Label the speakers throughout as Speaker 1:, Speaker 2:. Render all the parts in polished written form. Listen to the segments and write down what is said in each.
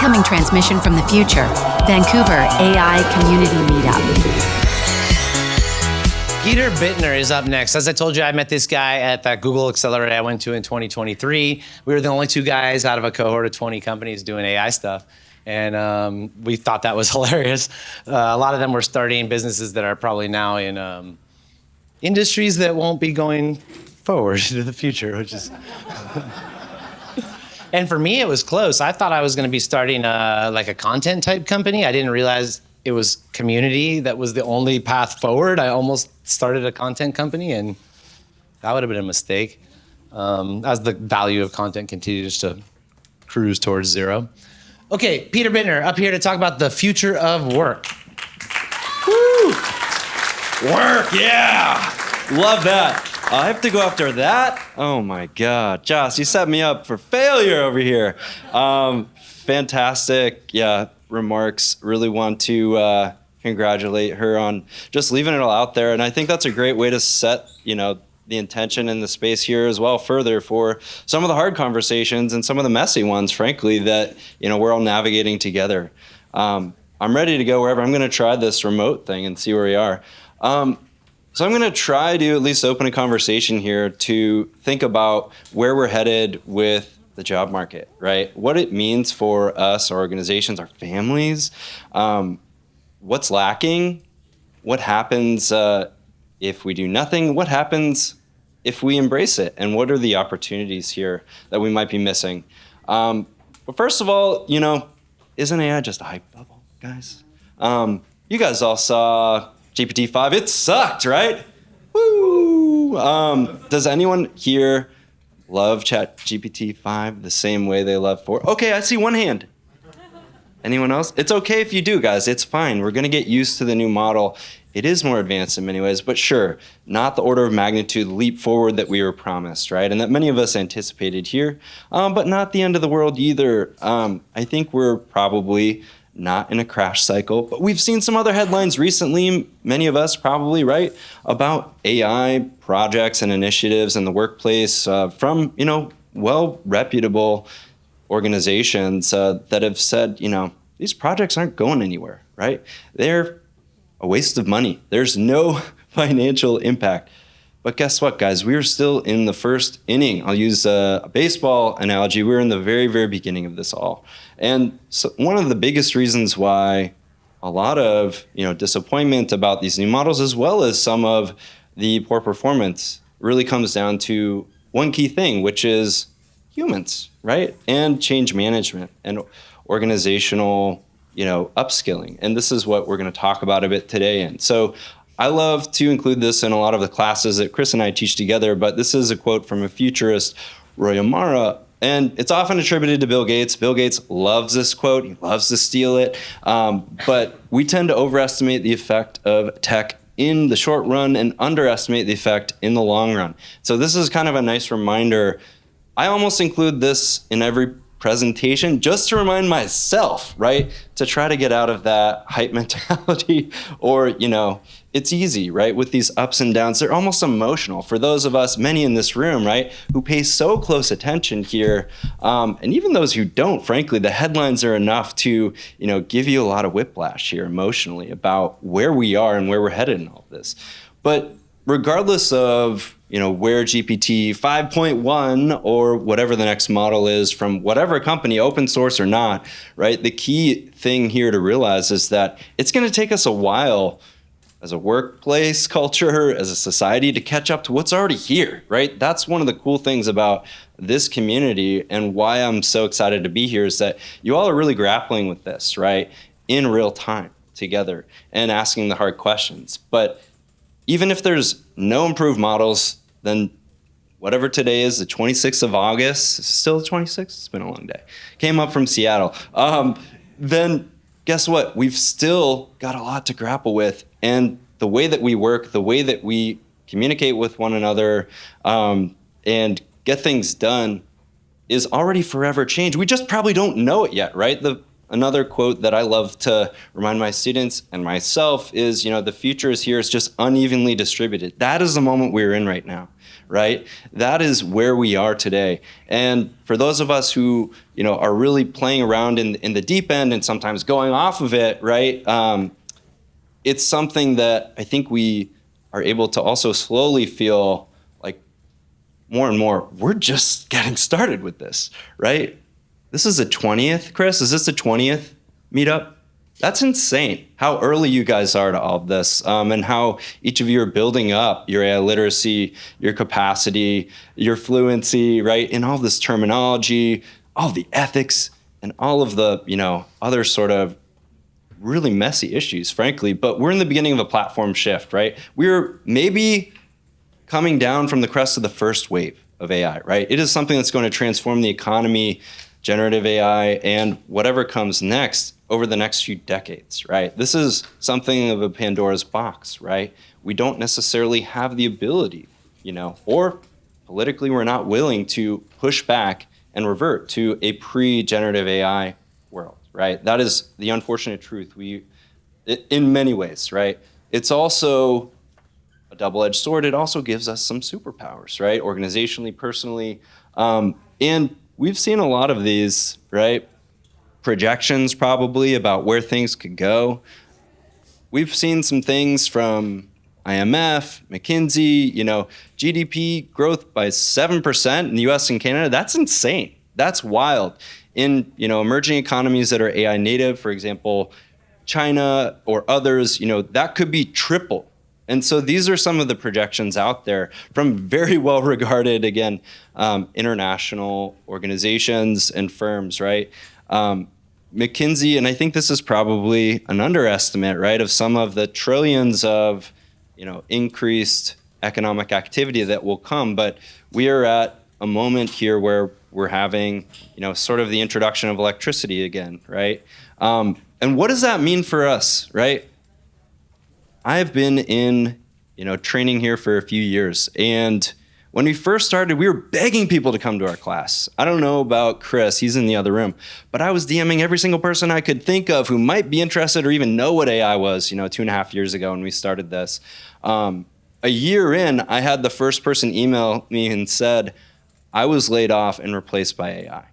Speaker 1: Incoming transmission from the future. Vancouver AI Community Meetup.
Speaker 2: Peter Bittner is up next. As I told you, I met this guy at that Google Accelerator I went to in 2023. We were the only two guys out of a cohort of 20 companies doing AI stuff. And we thought that was hilarious. A lot of them were starting businesses that are probably now in industries that won't be going forward into the future, which is... And for me, it was close. I thought I was going to be starting like a content type company. I didn't realize it was community that was the only path forward. I almost started a content company, and that would have been a mistake as the value of content continues to cruise towards zero. Okay, Peter Bittner up here to talk about the future of work.
Speaker 3: Woo! Work, yeah! Love that. I have to go after that? Oh my God. Josh, you set me up for failure over here. Fantastic, remarks. Really want to congratulate her on just leaving it all out there. And I think that's a great way to set, the intention in the space here as well further for some of the hard conversations and some of the messy ones, frankly, that, we're all navigating together. I'm ready to go wherever. I'm going to try this remote thing and see where we are. So I'm going to try to at least open a conversation here to think about where we're headed with the job market, right? What it means for us, our organizations, our families, what's lacking, what happens if we do nothing, what happens if we embrace it, and what are the opportunities here that we might be missing? But first of all, isn't AI just a hype bubble, guys? You guys all saw GPT-5, it sucked, right? Woo! Does anyone here love GPT-5 the same way they love 4? Okay, I see one hand. Anyone else? It's okay if you do, guys. It's fine. We're going to get used to the new model. It is more advanced in many ways, but sure, not the order of magnitude leap forward that we were promised, right? And that many of us anticipated here, but not the end of the world either. I think we're probably not in a crash cycle, but we've seen some other headlines recently, many of us probably, right, about AI projects and initiatives in the workplace from, well-reputable organizations that have said, these projects aren't going anywhere, right? They're a waste of money. There's no financial impact. But guess what, guys? We're still in the first inning. I'll use a baseball analogy. We're in the very, very beginning of this all. And so one of the biggest reasons why a lot of disappointment about these new models, as well as some of the poor performance, really comes down to one key thing, which is humans, right? And change management and organizational, upskilling. And this is what we're going to talk about a bit today. And so I love to include this in a lot of the classes that Chris and I teach together, but this is a quote from a futurist, Roy Amara, and it's often attributed to Bill Gates. Bill Gates loves this quote. He loves to steal it. But we tend to overestimate the effect of tech in the short run and underestimate the effect in the long run. So this is kind of a nice reminder. I almost include this in every presentation just to remind myself, right, to try to get out of that hype mentality or, it's easy, right? With these ups and downs, they're almost emotional for those of us, many in this room, right, who pay so close attention here. And even those who don't, frankly, the headlines are enough to, give you a lot of whiplash here emotionally about where we are and where we're headed in all of this. But regardless of, where GPT 5.1 or whatever the next model is from whatever company, open source or not, right? The key thing here to realize is that it's going to take us a while as a workplace culture, as a society, to catch up to what's already here, right? That's one of the cool things about this community and why I'm so excited to be here is that you all are really grappling with this, right? In real time together and asking the hard questions. But even if there's no improved models, then whatever today is, the 26th of August, is it still the 26th? It's been a long day. Came up from Seattle. Then guess what? We've still got a lot to grapple with. And the way that we work, the way that we communicate with one another and get things done is already forever changed. We just probably don't know it yet, right? Another quote that I love to remind my students and myself is, the future is here, it's just unevenly distributed. That is the moment we're in right now, right? That is where we are today. And for those of us who, are really playing around in the deep end and sometimes going off of it, right? It's something that I think we are able to also slowly feel like more and more, we're just getting started with this, right? This is the 20th, Chris? Is this the 20th meetup? That's insane how early you guys are to all of this, and how each of you are building up your AI literacy, your capacity, your fluency, right? In all this terminology, all the ethics, and all of the, other sort of really messy issues, frankly. But we're in the beginning of a platform shift, right? We're maybe coming down from the crest of the first wave of AI, right? It is something that's going to transform the economy, generative AI, and whatever comes next over the next few decades, right? This is something of a Pandora's box, right? We don't necessarily have the ability, or politically we're not willing to push back and revert to a pre-generative AI world, right? That is the unfortunate truth. In many ways, right? It's also a double-edged sword. It also gives us some superpowers, right? Organizationally, personally, and we've seen a lot of these, right? Projections probably about where things could go. We've seen some things from IMF, McKinsey, GDP growth by 7% in the US and Canada. That's insane. That's wild. In, emerging economies that are AI native, for example, China or others, that could be triple. And so these are some of the projections out there from very well regarded, again, international organizations and firms, right? McKinsey, and I think this is probably an underestimate, right, of some of the trillions of, increased economic activity that will come. But we are at a moment here where we're having, sort of the introduction of electricity again, right? And what does that mean for us, right? I've been in, training here for a few years, and when we first started, we were begging people to come to our class. I don't know about Chris, he's in the other room, but I was DMing every single person I could think of who might be interested or even know what AI was, 2.5 years ago when we started this. A year in, I had the first person email me and said, I was laid off and replaced by AI.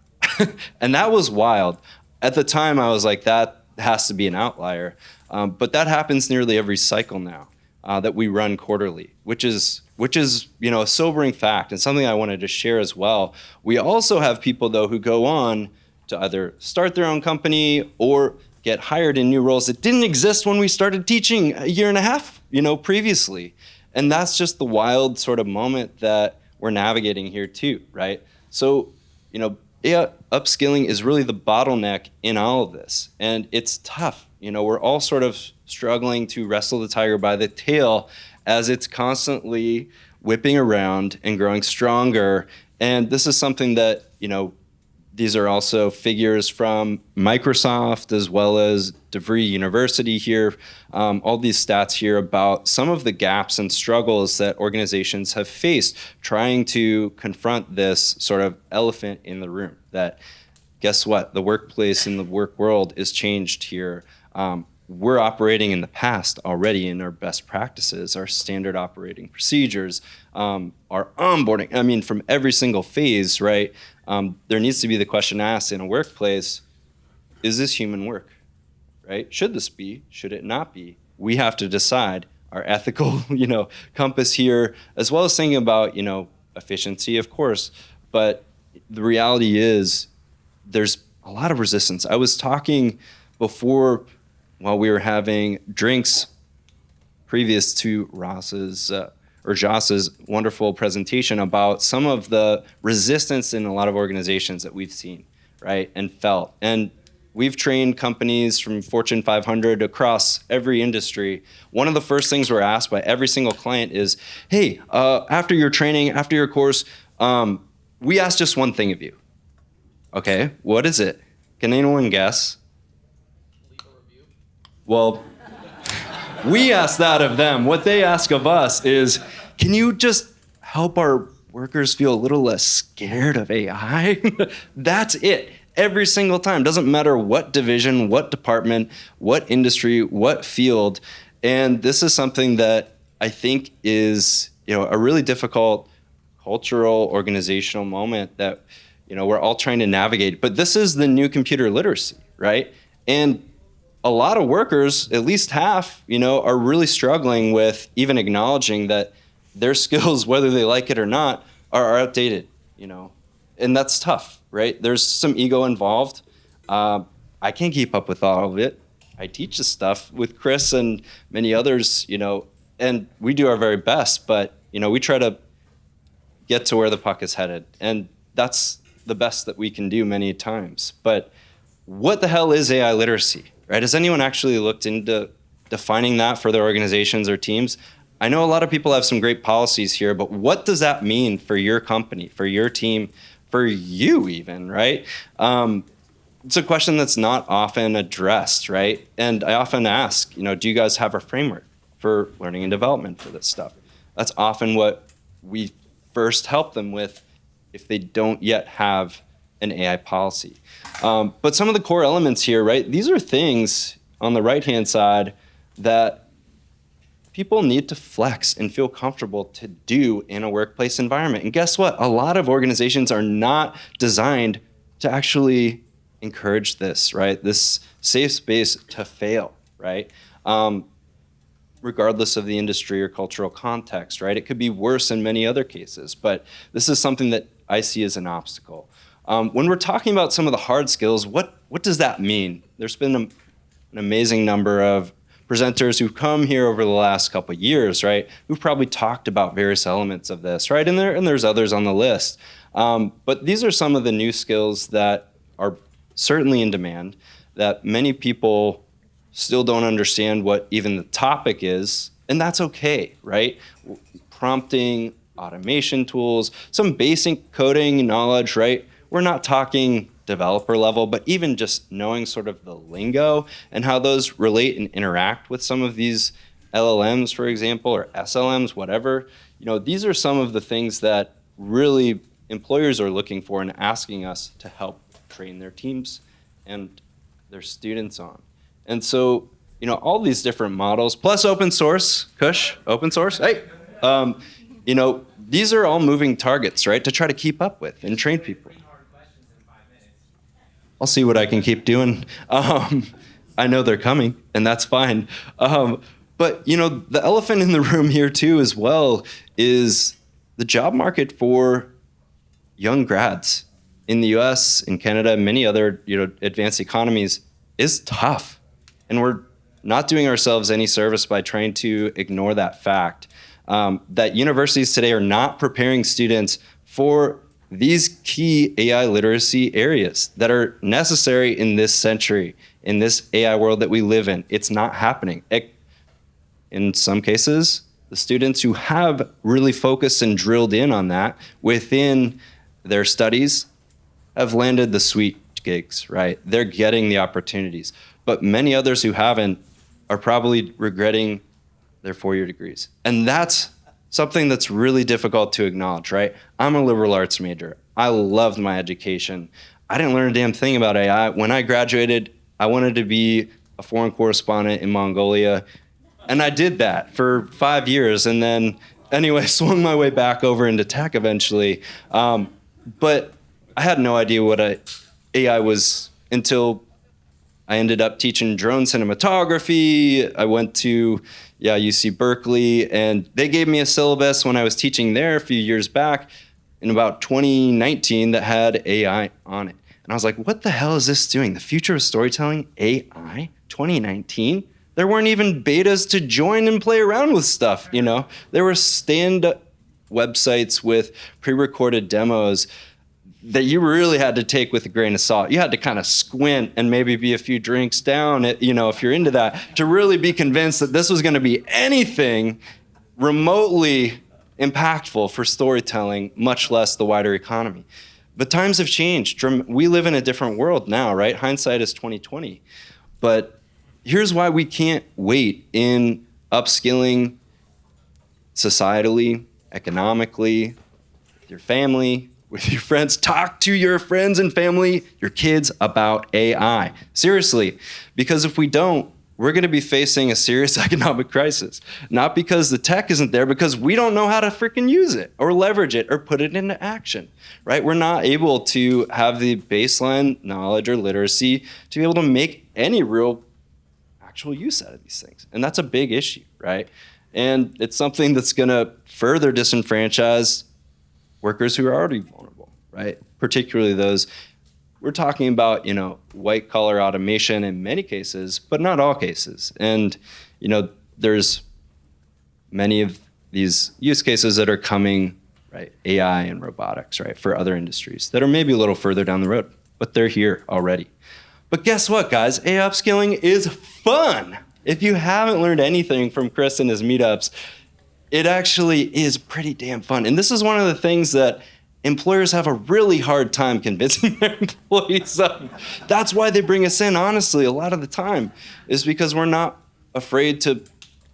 Speaker 3: And that was wild. At the time, I was like, that has to be an outlier. But that happens nearly every cycle now that we run quarterly, which is a sobering fact and something I wanted to share as well. We also have people though who go on to either start their own company or get hired in new roles that didn't exist when we started teaching a year and a half, previously. And that's just the wild sort of moment that we're navigating here too, right? So, AI upskilling is really the bottleneck in all of this. And it's tough. We're all sort of struggling to wrestle the tiger by the tail as it's constantly whipping around and growing stronger. And this is something that, these are also figures from Microsoft as well as DeVry University here. All these stats here about some of the gaps and struggles that organizations have faced trying to confront this sort of elephant in the room that, guess what? The workplace and the work world is changed here. We're operating in the past already in our best practices, our standard operating procedures, our onboarding. From every single phase, right? There needs to be the question asked in a workplace, is this human work, right? Should this be? Should it not be? We have to decide our ethical, compass here, as well as thinking about, efficiency, of course. But the reality is there's a lot of resistance. I was talking before while we were having drinks previous to Joss's wonderful presentation about some of the resistance in a lot of organizations that we've seen, right, and felt. And we've trained companies from Fortune 500 across every industry. One of the first things we're asked by every single client is, hey, after your training, after your course, we ask just one thing of you. Okay, what is it? Can anyone guess? Well, we ask that of them. What they ask of us is, can you just help our workers feel a little less scared of AI? That's it. Every single time. Doesn't matter what division, what department, what industry, what field. And this is something that I think is, a really difficult cultural, organizational moment that, we're all trying to navigate. But this is the new computer literacy, right? And a lot of workers, at least half, are really struggling with even acknowledging that their skills, whether they like it or not, are outdated, and that's tough, right? There's some ego involved. I can't keep up with all of it. I teach this stuff with Chris and many others, and we do our very best, but, we try to get to where the puck is headed. And that's the best that we can do many times. But what the hell is AI literacy, right? Has anyone actually looked into defining that for their organizations or teams? I know a lot of people have some great policies here, but what does that mean for your company, for your team, for you even, right? It's a question that's not often addressed, right? And I often ask, do you guys have a framework for learning and development for this stuff? That's often what we first help them with if they don't yet have an AI policy. But some of the core elements here, right? These are things on the right-hand side that people need to flex and feel comfortable to do in a workplace environment. And guess what? A lot of organizations are not designed to actually encourage this, right? This safe space to fail, right? Regardless of the industry or cultural context, right? It could be worse in many other cases, but this is something that I see as an obstacle. When we're talking about some of the hard skills, what does that mean? There's been an amazing number of presenters who've come here over the last couple of years, right? Who've probably talked about various elements of this, right? And there's others on the list. But these are some of the new skills that are certainly in demand, that many people still don't understand what even the topic is, and that's okay, right? Prompting, automation tools, some basic coding knowledge, right? We're not talking developer level, but even just knowing sort of the lingo and how those relate and interact with some of these LLMs, for example, or SLMs, whatever. These are some of the things that really employers are looking for and asking us to help train their teams and their students on. And so, all these different models, plus open source, open source, hey, these are all moving targets, right, to try to keep up with and train people. I'll see what I can keep doing. I know they're coming, and that's fine. But, the elephant in the room here, too, as well, is the job market for young grads in the US, in Canada, and many other, advanced economies is tough. And we're not doing ourselves any service by trying to ignore that fact, that universities today are not preparing students for these key AI literacy areas that are necessary in this century, in this AI world that we live in. It's not happening. In some cases, the students who have really focused and drilled in on that within their studies have landed the sweet gigs, right? They're getting the opportunities. But many others who haven't are probably regretting their four-year degrees. And that's something that's really difficult to acknowledge, right? I'm a liberal arts major. I loved my education. I didn't learn a damn thing about AI. When I graduated, I wanted to be a foreign correspondent in Mongolia. And I did that for 5 years. And then, anyway, swung my way back over into tech eventually. But I had no idea what AI was until I ended up teaching drone cinematography. I went to UC Berkeley, and they gave me a syllabus when I was teaching there a few years back in about 2019 that had AI on it. And I was like, what the hell is this doing? The future of storytelling, AI, 2019? There weren't even betas to join and play around with stuff, There were stand-up websites with pre-recorded demos that you really had to take with a grain of salt. You had to kind of squint and maybe be a few drinks down, if you're into that, to really be convinced that this was going to be anything remotely impactful for storytelling, much less the wider economy. But times have changed. We live in a different world now, right? Hindsight is 2020. But here's why we can't wait in upskilling societally, economically, with your family, with your friends. Talk to your friends and family, your kids about AI. Seriously, because if we don't, we're going to be facing a serious economic crisis. Not because the tech isn't there, because we don't know how to freaking use it or leverage it or put it into action, right? We're not able to have the baseline knowledge or literacy to be able to make any real actual use out of these things. And that's a big issue, right? And it's something that's going to further disenfranchise workers who are already vulnerable, right? Particularly those. We're talking about, white collar automation in many cases, but not all cases. And, there's many of these use cases that are coming, right? AI and robotics, right? For other industries that are maybe a little further down the road, but they're here already. But guess what, guys? AI upskilling is fun. If you haven't learned anything from Chris and his meetups, it actually is pretty damn fun. And this is one of the things that employers have a really hard time convincing their employees of. That's why they bring us in, honestly, a lot of the time, is because we're not afraid to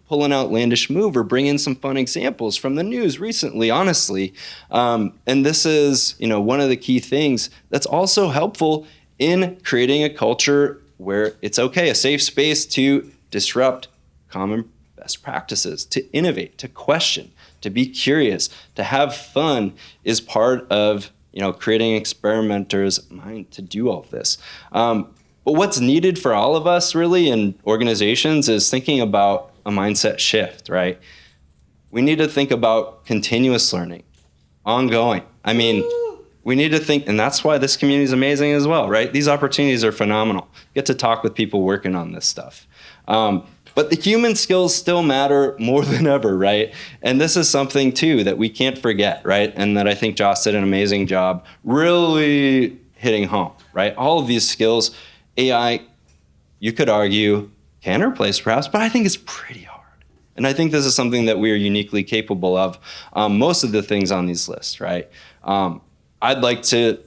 Speaker 3: pull an outlandish move or bring in some fun examples from the news recently, honestly. And this is, one of the key things that's also helpful in creating a culture where it's okay, a safe space to disrupt common best practices, to innovate, to question, to be curious, to have fun is part of creating experimenters' mind to do all of this. But what's needed for all of us really in organizations is thinking about a mindset shift, right? We need to think about continuous learning, ongoing. I mean, we need to think, and that's why this community is amazing as well, right? These opportunities are phenomenal. Get to talk with people working on this stuff. But the human skills still matter more than ever, right? And this is something too that we can't forget, right? And that I think Josh did an amazing job really hitting home, right? All of these skills, AI, you could argue, can replace perhaps, but I think it's pretty hard. And I think this is something that we are uniquely capable of. Most of the things on these lists, right? I'd like to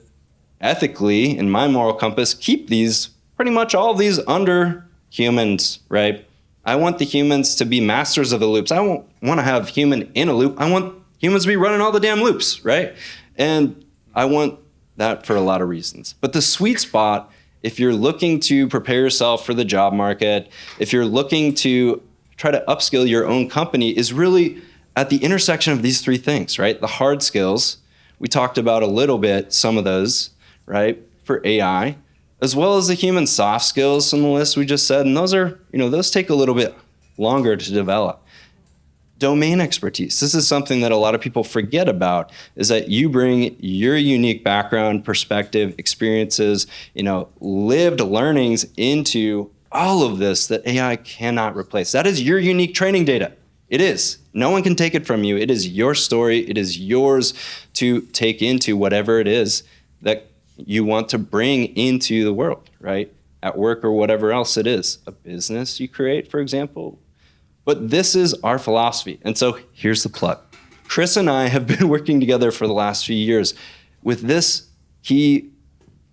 Speaker 3: ethically, in my moral compass, keep these, pretty much all of these under humans, right? I want the humans to be masters of the loops. I don't want to have human in a loop. I want humans to be running all the damn loops, right? And I want that for a lot of reasons. But the sweet spot, if you're looking to prepare yourself for the job market, if you're looking to try to upskill your own company, is really at the intersection of these three things, right? The hard skills, we talked about a little bit, some of those, right, for AI, as well as the human soft skills on the list we just said. And those are, those take a little bit longer to develop. Domain expertise. This is something that a lot of people forget about, is that you bring your unique background, perspective, experiences, lived learnings into all of this that AI cannot replace. That is your unique training data. It is. No one can take it from you. It is your story. It is yours to take into whatever it is that you want to bring into the world, right? At work or whatever else it is. A business you create, for example. But this is our philosophy. And so here's the plug. Chris and I have been working together for the last few years with this key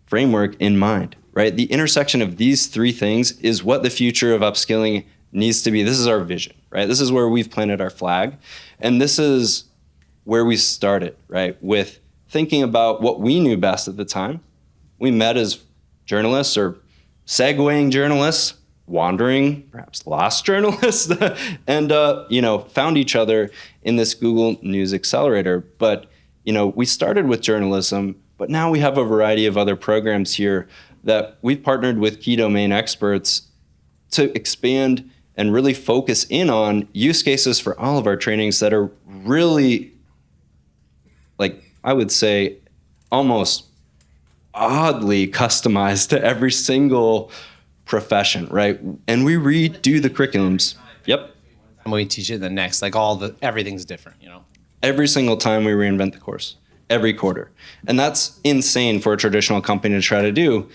Speaker 3: framework in mind, right? The intersection of these three things is what the future of upskilling needs to be. This is our vision, right? This is where we've planted our flag. And this is where we started, right? With thinking about what we knew best at the time. We met as journalists or segueing journalists, wandering, perhaps lost journalists, and found each other in this Google News Accelerator. But we started with journalism, but now we have a variety of other programs here that we've partnered with key domain experts to expand and really focus in on use cases for all of our trainings that are really, I would say, almost oddly customized to every single profession, right? And we redo the curriculums. Yep.
Speaker 2: And we teach it the next, everything's different,
Speaker 3: Every single time we reinvent the course, every quarter. And that's insane for a traditional company to try to do.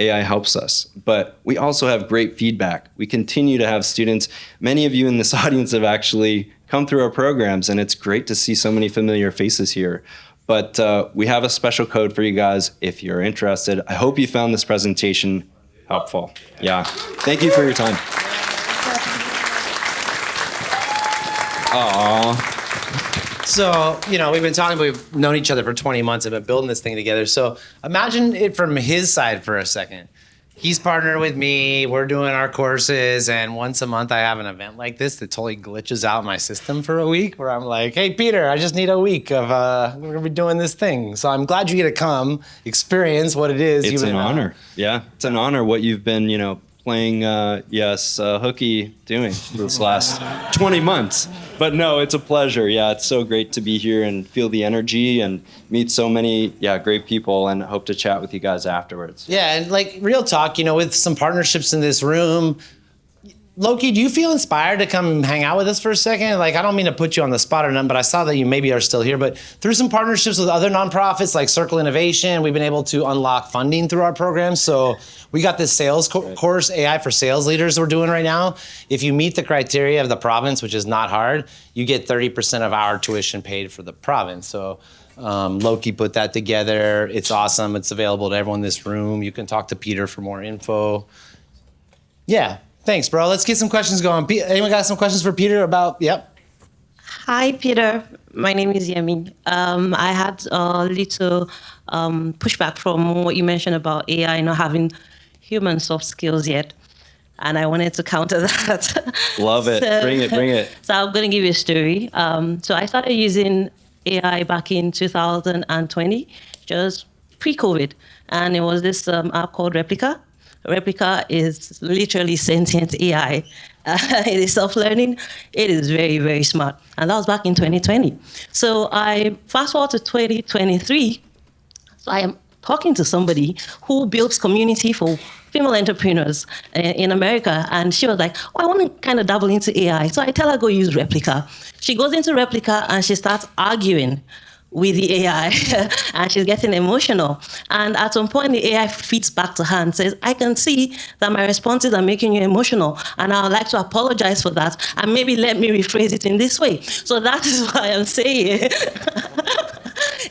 Speaker 3: AI helps us, but we also have great feedback. We continue to have students. Many of you in this audience have actually come through our programs, and it's great to see so many familiar faces here. But we have a special code for you guys if you're interested. I hope you found this presentation helpful. Yeah. Thank you for your time. Aww.
Speaker 2: So, we've been talking, we've known each other for 20 months and been building this thing together. So imagine it from his side for a second. he's partnered with me. We're doing our courses, and once a month I have an event like this that totally glitches out my system for a week. Where I'm like, "Hey, Peter, I just need a week of we're gonna be doing this thing." So I'm glad you get to come experience what it is.
Speaker 3: It's an honor. Yeah, it's an honor what you've been, playing hooky doing for this last 20 months. But no, it's a pleasure. Yeah, it's so great to be here and feel the energy and meet so many great people, and hope to chat with you guys afterwards.
Speaker 2: Yeah, and like real talk, with some partnerships in this room. Loki, do you feel inspired to come hang out with us for a second? Like, I don't mean to put you on the spot or nothing, but I saw that you maybe are still here. But through some partnerships with other nonprofits like Circle Innovation, we've been able to unlock funding through our program. So we got this sales course, AI for sales leaders, we're doing right now. If you meet the criteria of the province, which is not hard, you get 30% of our tuition paid for the province. So Loki put that together. It's awesome. It's available to everyone in this room. You can talk to Peter for more info. Yeah. Thanks, bro. Let's get some questions going. Anyone got some questions for Peter about, yep.
Speaker 4: Hi, Peter. My name is Yemi. I had a little pushback from what you mentioned about AI not having human soft skills yet. And I wanted to counter that.
Speaker 3: Love it. Bring it.
Speaker 4: So I'm going to give you a story. So I started using AI back in 2020, just pre-COVID. And it was this app called Replica. Replica is literally sentient AI. It is self-learning. It is very, very smart. And that was back in 2020. So I fast forward to 2023. So I am talking to somebody who builds community for female entrepreneurs in America. And she was like, I want to kind of dabble into AI. So I tell her, go use Replica. She goes into Replica and she starts arguing with the AI, and she's getting emotional. And at some point, the AI feeds back to her and says, I can see that my responses are making you emotional, and I would like to apologize for that, and maybe let me rephrase it in this way. So that is why I'm saying,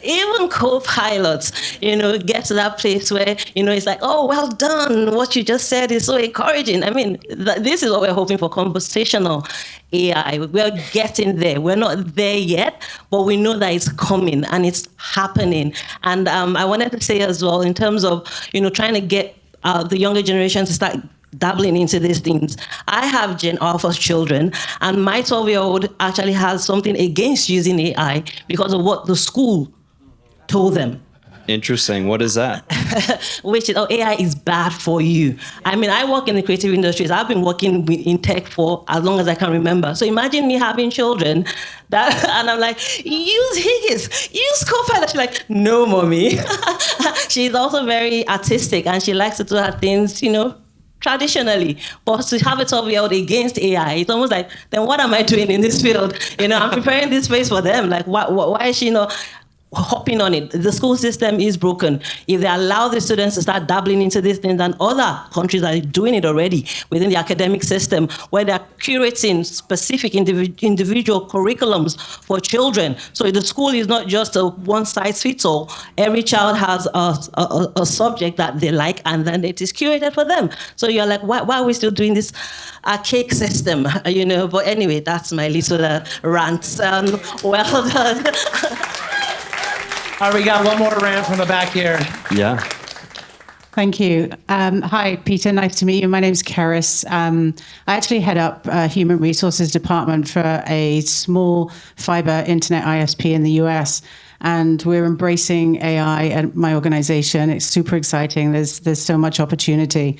Speaker 4: even co-pilots, get to that place where, it's like, oh, well done. What you just said is so encouraging. I mean, this is what we're hoping for, conversational AI. We're getting there. We're not there yet, but we know that it's coming and it's happening. And I wanted to say as well, in terms of, trying to get the younger generation to start dabbling into these things. I have Gen Alpha's children, and my 12-year-old actually has something against using AI because of what the school told them.
Speaker 3: Interesting. What is that?
Speaker 4: Which is, AI is bad for you. I mean, I work in the creative industries. I've been working in tech for as long as I can remember. So imagine me having children and I'm like, use Higgins, use Copilot. She's like, no, mommy. She's also very artistic and she likes to do her things, traditionally. But to have a 12-year-old against AI, it's almost like, then what am I doing in this field? I'm preparing this space for them. Like, why is she hopping on it? The school system is broken. If they allow the students to start dabbling into these things, and other countries are doing it already within the academic system, where they're curating specific individual curriculums for children. So the school is not just a one-size-fits-all. Every child has a subject that they like, and then it is curated for them. So you're like, why are we still doing this archaic system? But anyway, that's my little rant. Well done.
Speaker 2: All right, we got one more rant from the back here.
Speaker 3: Yeah.
Speaker 5: Thank you. Hi, Peter. Nice to meet you. My name's Keris. I actually head up Human Resources Department for a small fiber internet ISP in the US. And we're embracing AI at my organization. It's super exciting. There's so much opportunity.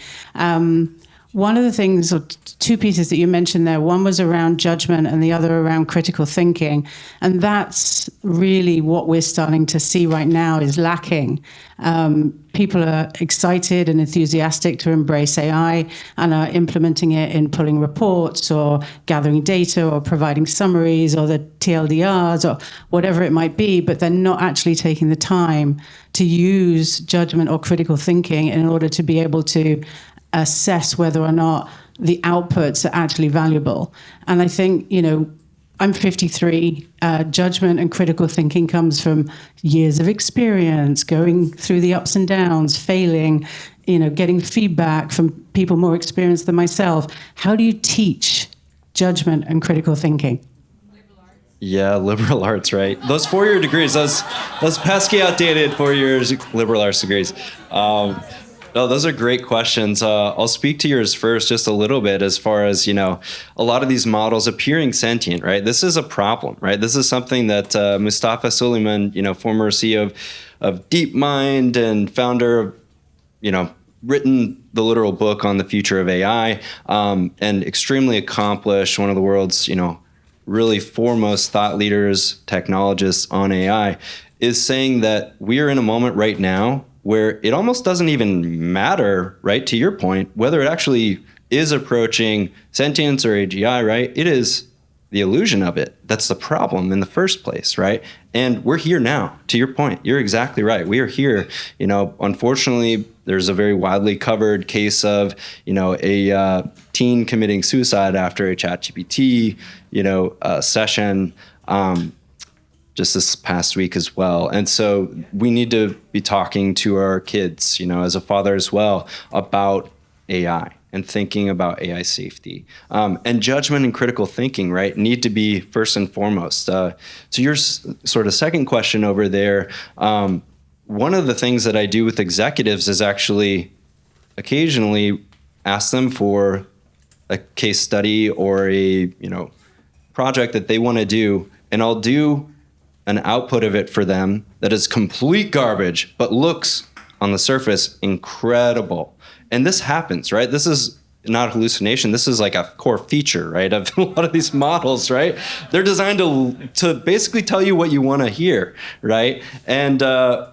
Speaker 5: One of the things, or two pieces that you mentioned there, one was around judgment and the other around critical thinking. And that's really what we're starting to see right now is lacking. People are excited and enthusiastic to embrace AI and are implementing it in pulling reports or gathering data or providing summaries or the TLDRs or whatever it might be, but they're not actually taking the time to use judgment or critical thinking in order to be able to assess whether or not the outputs are actually valuable. And I think, I'm 53. Judgment and critical thinking comes from years of experience, going through the ups and downs, failing, getting feedback from people more experienced than myself. How do you teach judgment and critical thinking?
Speaker 3: Yeah, liberal arts, right? Those 4-year degrees, those pesky outdated 4 years liberal arts degrees. No, those are great questions. I'll speak to yours first just a little bit as far as, a lot of these models appearing sentient, right? This is a problem, right? This is something that Mustafa Suleyman, former CEO of DeepMind and founder of, written the literal book on the future of AI, and extremely accomplished, one of the world's, really foremost thought leaders, technologists on AI, is saying that we are in a moment right now where it almost doesn't even matter, right, to your point, whether it actually is approaching sentience or AGI, right? It is the illusion of it that's the problem in the first place, right? And we're here now, to your point. You're exactly right. We are here. Unfortunately, there's a very widely covered case of, a teen committing suicide after a ChatGPT, session, just this past week as well. And so we need to be talking to our kids, as a father as well, about AI and thinking about AI safety. And judgment and critical thinking, right, need to be first and foremost. To your sort of second question over there, one of the things that I do with executives is actually occasionally ask them for a case study or a, project that they want to do, and I'll do an output of it for them that is complete garbage, but looks on the surface incredible. And this happens, right? This is not hallucination. This is like a core feature, right, of a lot of these models, right? They're designed to basically tell you what you want to hear, right? And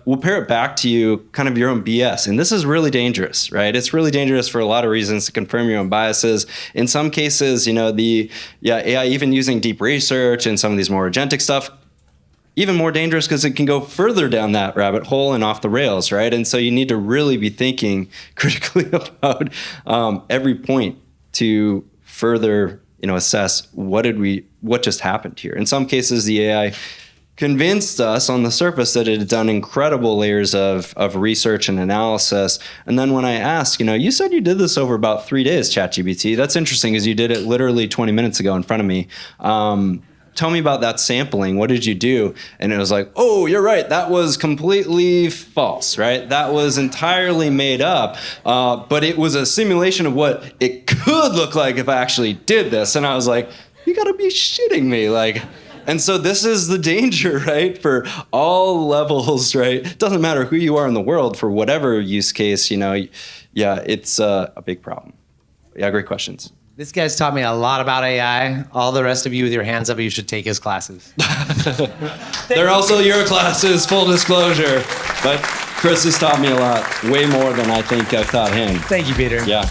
Speaker 3: we'll pair it back to you, kind of your own BS. And this is really dangerous, right? It's really dangerous for a lot of reasons to confirm your own biases. In some cases, AI even using deep research and some of these more agentic stuff, even more dangerous because it can go further down that rabbit hole and off the rails, right? And so you need to really be thinking critically about every point to further, assess what just happened here. In some cases, the AI convinced us on the surface that it had done incredible layers of research and analysis. And then when I asked, you said you did this over about 3 days, ChatGPT. That's interesting because you did it literally 20 minutes ago in front of me. Tell me about that sampling. What did you do? And it was like, oh, you're right. That was completely false, right? That was entirely made up. But it was a simulation of what it could look like if I actually did this. And I was like, you gotta be shitting me. And so this is the danger, right? For all levels, right? It doesn't matter who you are in the world for whatever use case, it's a big problem. Yeah, great questions.
Speaker 2: This guy's taught me a lot about AI. All the rest of you with your hands up, you should take his classes.
Speaker 3: They're also your classes, full disclosure. But Chris has taught me a lot, way more than I think I've taught him.
Speaker 2: Thank you, Peter.
Speaker 3: Yeah.